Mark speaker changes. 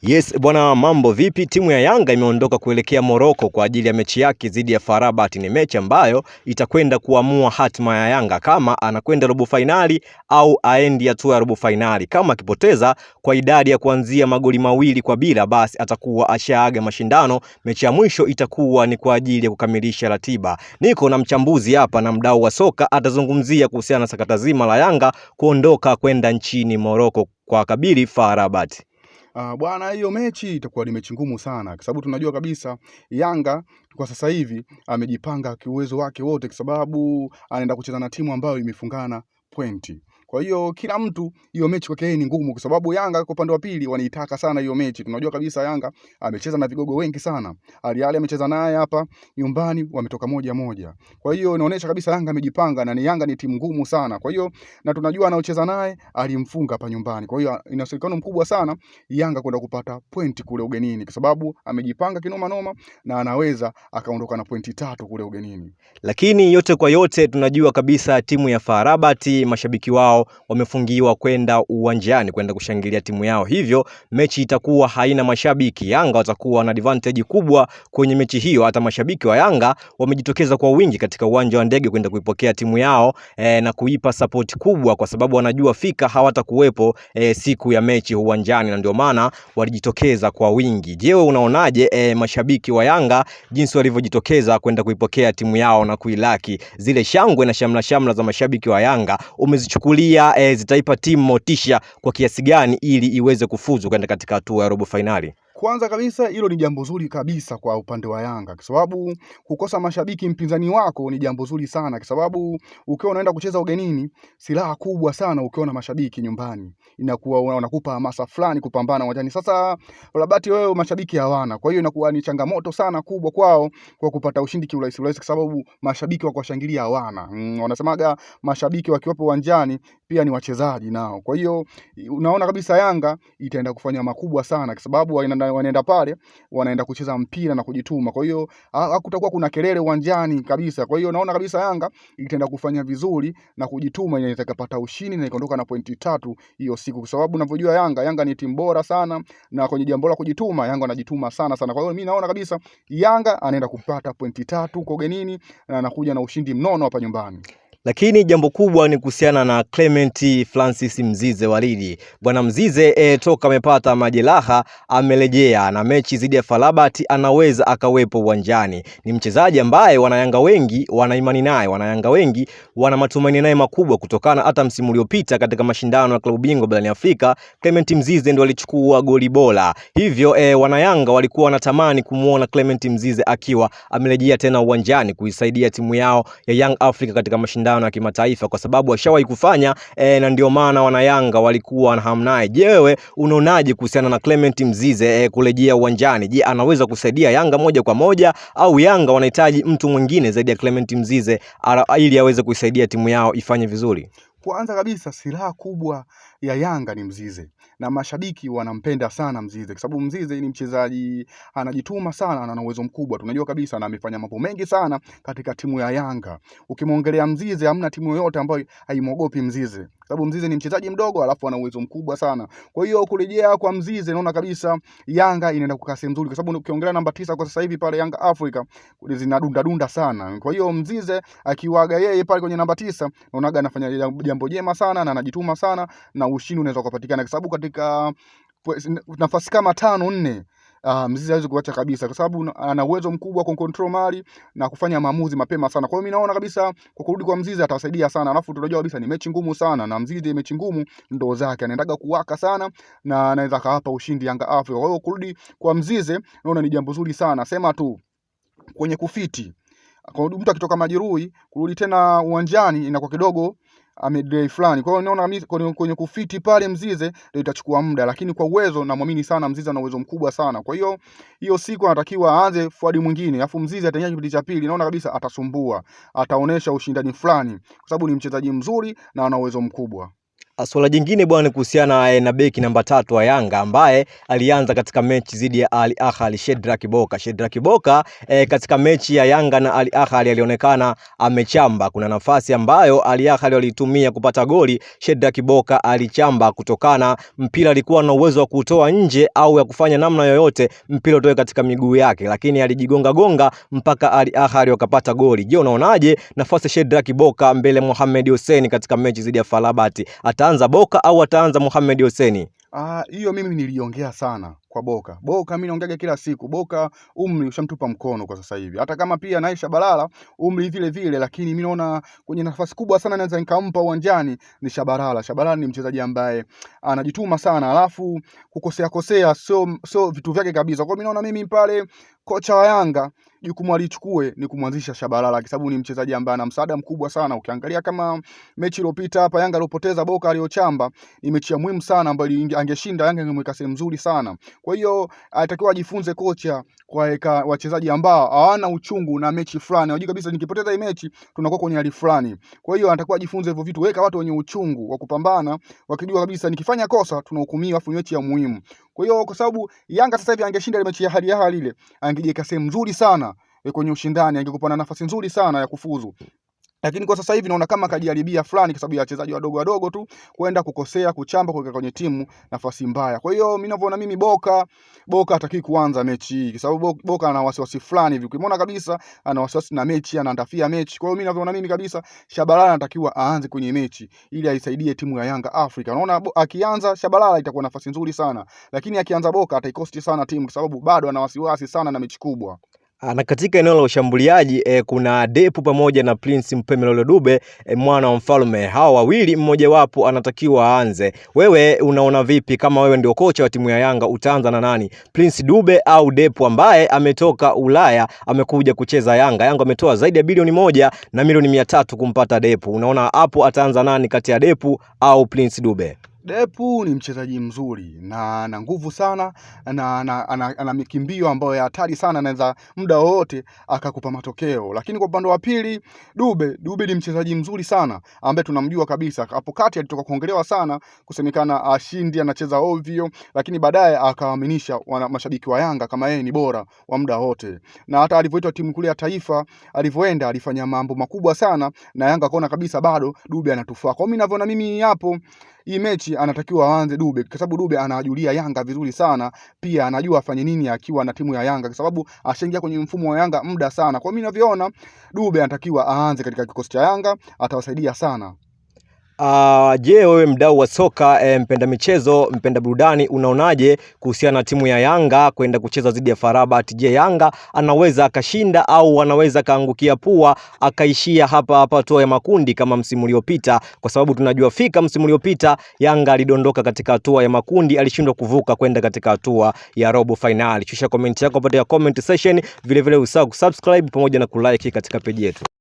Speaker 1: Yes, bwana mambo vipi? Timu ya Yanga imeondoka kuelekea Morocco kwa ajili ya mechi yake dhidi ya FAR Rabat. Ni mechi ambayo itakwenda kuamua hatima ya Yanga kama anakwenda robo finali au aendi hatua ya robo finali. Kama akipoteza kwa idadi ya kuanzia magoli 2-0, basi atakuwa ashaaga mashindano. Mechi ya mwisho itakuwa ni kwa ajili ya kukamilisha ratiba. Niko na mchambuzi hapa na mdau wa soka, atazungumzia kuhusiana na sakata zima la Yanga kuondoka kwenda nchini Morocco kwa kabili FAR Rabat.
Speaker 2: Bwana, hiyo mechi itakuwa ni mechi ngumu sana kwa sababu tunajua kabisa Yanga kwa sasa hivi amejipanga kiuwezo wake wote, kwa sababu anaenda kucheza na timu ambayo imefungana pointi. Kwa hiyo kila mtu hiyo mechi kwake yeye ni ngumu, kwa sababu Yanga kwa upande wa pili wanaitaka sana hiyo mechi. Tunajua kabisa Yanga amecheza na vigogo wengi sana. Al Ahly amecheza naye hapa nyumbani, wametoka 1-1. Kwa hiyo inaonyesha kabisa Yanga amejipanga, na Yanga ni timu ngumu sana. Kwa hiyo na tunajua anaocheza naye alimfunga hapa nyumbani. Kwa hiyo ina uwezekano mkubwa sana Yanga kwenda kupata pointi kule ugenini, kwa sababu amejipanga kinoma noma na anaweza akaondoka na pointi 3 kule ugenini.
Speaker 1: Lakini yote kwa yote tunajua kabisa timu ya FAR Rabat mashabiki wao wamefungiwa kwenda uwanjani kwenda kushangilia timu yao. Hivyo mechi itakuwa haina mashabiki. Yanga watakuwa na advantage kubwa kwenye mechi hiyo. Hata mashabiki wa Yanga wamejitokeza kwa wingi katika uwanja wa ndege kwenda kuipokea timu yao na kuipa support kubwa, kwa sababu wanajua fika hawatakuwepo siku ya mechi uwanjani, na ndio maana walijitokeza kwa wingi. Je, unaonaje mashabiki wa Yanga jinsi walivyojitokeza kwenda kuipokea timu yao na kuilaki? Zile shangwe na shamla za mashabiki wa Yanga umezichukulia zitaipa timu motisha kwa kiasi gani ili iweze kufuzu kwenda katika hatua ya robo finali?
Speaker 2: Kwanza kabisa hilo ni jambo zuri kabisa kwa upande wa Yanga, kwa sababu kukosa mashabiki mpinzani wako ni jambo zuri sana, kwa sababu ukiwa unaenda kucheza ugenini, silaha kubwa sana ukiwa na mashabiki nyumbani, inakuwa unakupa hamasa fulani kupambana uwanjani. Sasa Rabat wewe mashabiki hawana, kwa hiyo inakuwa ni changamoto sana kubwa kwao kwa kupata ushindi kiurahisi, kwa sababu mashabiki wa kuwashangilia hawana. Wanasemaga mashabiki wakiwapo uwanjani pia ni wachezaji nao. Kwa hiyo unaona kabisa Yanga itaenda kufanya makubwa sana, kwa sababu wanaenda pale wanaenda kucheza mpira na kujituma. Kwa hiyo hakutakuwa kuna kelele uwanjani kabisa. Kwa hiyo naona kabisa Yanga itaenda kufanya vizuri na kujituma, ili itakapata ushindi na ikaondoka na pointi 3 hiyo siku, kwa sababu unavyojua Yanga ni timu bora sana, na kwenye jambo la kujituma Yanga anajituma sana. Kwa hiyo mimi naona kabisa Yanga anaenda kupata pointi 3 kwa ugenini na anakuja na ushindi mnono hapa nyumbani.
Speaker 1: Lakini jambo kubwa ni kuhusiana na Clement Francis Mzize Walidi. Bwana Mzize toka amepata majeraha amerejea, na mechi dhidi ya FAR Rabat anaweza akawepo uwanjani. Ni mchezaji ambaye wanayanga wengi wana imani naye, wanayanga wengi wana matumaini naye makubwa, kutokana hata msimu uliopita katika mashindano ya klabu bingwa barani Afrika Clement Mzize ndio alichukua goli bora. Hivyo wanayanga walikuwa wanatamani kumuona Clement Mzize akiwa amerejea tena uwanjani kuisaidia timu yao ya Young Africa katika mashindano na kimataifa, kwa sababu washawahi kufanya na ndio maana wanayanga walikuwa na hamu naye. Je, wewe unaonaje kuhusiana na Clement Mzize kurejea uwanjani? Je, anaweza kusaidia Yanga moja kwa moja, au Yanga wanahitaji mtu mwingine zaidi ya Clement Mzize ili aweze kuisaidia timu yao ifanye vizuri?
Speaker 2: Kwanza kabisa silaha kubwa ya Yanga ni Mzize, na mashabiki wanampenda sana Mzize kwa sababu Mzize ni mchezaji anajituma sana na ana uwezo mkubwa. Tunajua kabisa na amefanya mambo mengi sana katika timu ya Yanga. Ukimwongelea Mzize hamna timu yoyote ambayo haimogopi Mzize, kwa sababu Mzize ni mchezaji mdogo alafu ana uwezo mkubwa sana. Kwa hiyo kurejea kwa Mzize naona kabisa Yanga inaenda kukaa sehemu nzuri, kwa sababu ukiongelea namba 9 kwa sasa hivi pale Yanga Africa zinadunda sana. Kwa hiyo Mzize akiwaga yeye pale kwenye namba 9 naonaga anafanya jambo jema sana na anajituma sana, na ushindi unaweza kupatikana, kwa sababu katika nafasi kama 5-4 Mzize hawezi kuacha kabisa, kwa sababu ana uwezo mkubwa wa control mali na kufanya maamuzi mapema sana. Kwa hiyo mimi naona kabisa kwa kurudi kwa Mzize atawasaidia sana. Alafu tunajua kabisa ni mechi ngumu sana, na Mzize mechi ngumu ndo zake, anaendaga kuwaka sana na anaweza kawapa ushindi Yanga Africa. Kwa hiyo kurudi kwa Mzize naona ni jambo zuri sana. Sema tu kwenye kufiti, kwa mtu akitoka majeruhi kurudi tena uwanjani inakuwa kidogo amedrei fulani. Kwa hiyo naona mimi kwenye kufiti pale Mzize ndio itachukua muda, lakini kwa uwezo na muamini sana Mzize ana uwezo mkubwa sana. Kwa hiyo hiyo siku anatakiwa aanze fuadi mwingine, alafu Mzize ataingia kipindi cha pili, naona kabisa atasumbua, ataonesha ushindani fulani, kwa sababu ni mchezaji mzuri na ana uwezo mkubwa.
Speaker 1: Swala jingine bwana, kuhusiana na beki namba 3 wa Yanga ambaye alianza katika mechi dhidi ya Al Ahly, Shedrack Boka. Shedrack Boka katika mechi ya Yanga na Al Ahly alionekana amechamba. Kuna nafasi ambayo Al Ahly walitumia kupata goli, Shedrack Boka alichamba kutokana mpira alikuwa na uwezo wa kutoa nje au ya kufanya namna yoyote mpira utoe katika miguu yake, lakini alijigonga gonga mpaka Al Ahly wakapata goli. Je, unaonaje nafasi Shedrack Boka mbele Mohamed Hussein katika mechi dhidi ya FAR Rabat? Ataanza Boka au ataanza Mohamed Hussein?
Speaker 2: Hiyo mimi niliongea sana kwa Boka. Boka mimi naongeaga kila siku. Boka umri ushamtupa mkono kwa sasa hivi. Hata kama pia Naisha Balala umri vile vile, lakini mimi naona kwenye nafasi kubwa sana naweza nikampa uwanjani ni Shabalala. Shabalala ni mchezaji ambaye anajituma sana, alafu kukosea so vitu vyake kabisa. Kwa hiyo mimi naona mimi pale kocha wa Yanga jukumu alichukue ni kumwanzisha Shabalala kwa sababu ni mchezaji ambaye ana msaada mkubwa sana. Ukiangalia kama mechi iliyopita hapa Yanga alipoteza, Boka aliochamba ni mechi ya muhimu sana ambayo angeshinda Yanga ingemweka sehemu nzuri sana. Kwa hiyo atakiwa ajifunze kocha kuweka wachezaji ambao hawana uchungu na mechi fulani. Unajua kabisa nikipoteza hii mechi tunakuwa kwenye hali fulani. Kwa hiyo anatakiwa ajifunze hivyo vitu, weka watu wenye uchungu wa kupambana, wakijua kabisa nikifanya kosa tunahukumiwa afu mechi ya muhimu. Kwa hiyo kwa sababu Yanga sasa hivi angeshinda ile mechi ya hali ile, angejeka sehemu nzuri sana kwenye ushindani, angekupa na nafasi nzuri sana ya kufuzu. Lakini kwa sasa hivi naona kama kajiharibia fulani kwa sababu ya wachezaji wadogo tu kwenda kukosea, kuchamba kuweka kwenye timu nafasi mbaya. Kwa hiyo mimi ninavyoona mimi Boka hataki kuanza mechi hii kwa sababu Boka ana wasiwasi fulani hivi. Ukimuona kabisa ana wasiwasi na mechi, anaandafia mechi. Kwa hiyo mimi ninavyoona mimi kabisa Shabalala anatakiwa aanze kwenye mechi ili aisaidie timu ya Yanga Africa. Naona akianza Shabalala itakuwa nafasi nzuri sana. Lakini akianza Boka ataikosti sana timu kwa sababu bado ana wasiwasi sana na mechi kubwa.
Speaker 1: Na katika eneo la ushambuliaji kuna Depu pamoja na Prince Mpumelelo Dube mwana wa mfalme. Hawa wawili mmoja wapo anatakiwa aanze. Wewe unaona vipi? Kama wewe ndio kocha wa timu ya Yanga utaanza na nani? Prince Dube au Depu ambaye ametoka Ulaya amekuja kucheza Yanga? Yanga ametoa zaidi ya bilioni 1 na milioni 300 kumpata Depu. Unaona hapo ataanza nani kati ya Depu au Prince Dube?
Speaker 2: Depu ni mchezaji mzuri na ana nguvu sana na ana mikimbio ambayo ya hatari sana, anaweza muda wote akakupa matokeo. Lakini kwa upande wa pili Dube ni mchezaji mzuri sana ambaye tunamjua kabisa. Hapo kati alitoka kuongelewa sana kusemekana ashindi anacheza ovyo, lakini baadaye akawaaminisha mashabiki wa Yanga kama yeye ni bora wa muda wote. Na hata alivyoitwa timu kule ya taifa, alivyoenda alifanya mambo makubwa sana na Yanga kaona kabisa bado Dube anatufaa. Kwa mimi ninavyoona mimi hapo hii mechi anatakiwa aanze Dube kwa sababu Dube anajulia Yanga vizuri sana, pia anajua afanye nini akiwa na timu ya Yanga kwa sababu ashaingia kwenye mfumo wa Yanga muda sana. Kwa mimi ninavyoona Dube anatakiwa aanze katika kikosi cha Yanga, atawasaidia sana.
Speaker 1: Je, wewe mdau wa soka, mpenda michezo, mpenda burudani, unaonaje kuhusiana na timu ya Yanga kwenda kucheza dhidi ya FAR Rabat? Je, Yanga anaweza akashinda au anaweza kaangukia pua akaishia hapa hatua ya makundi kama msimu uliopita? Kwa sababu tunajua fika msimu uliopita Yanga alidondoka katika hatua ya makundi, alishindwa kuvuka kwenda katika hatua ya robo finali. Shusha comment yako katika comment section, vile vile usahau kusubscribe pamoja na kulike katika page yetu.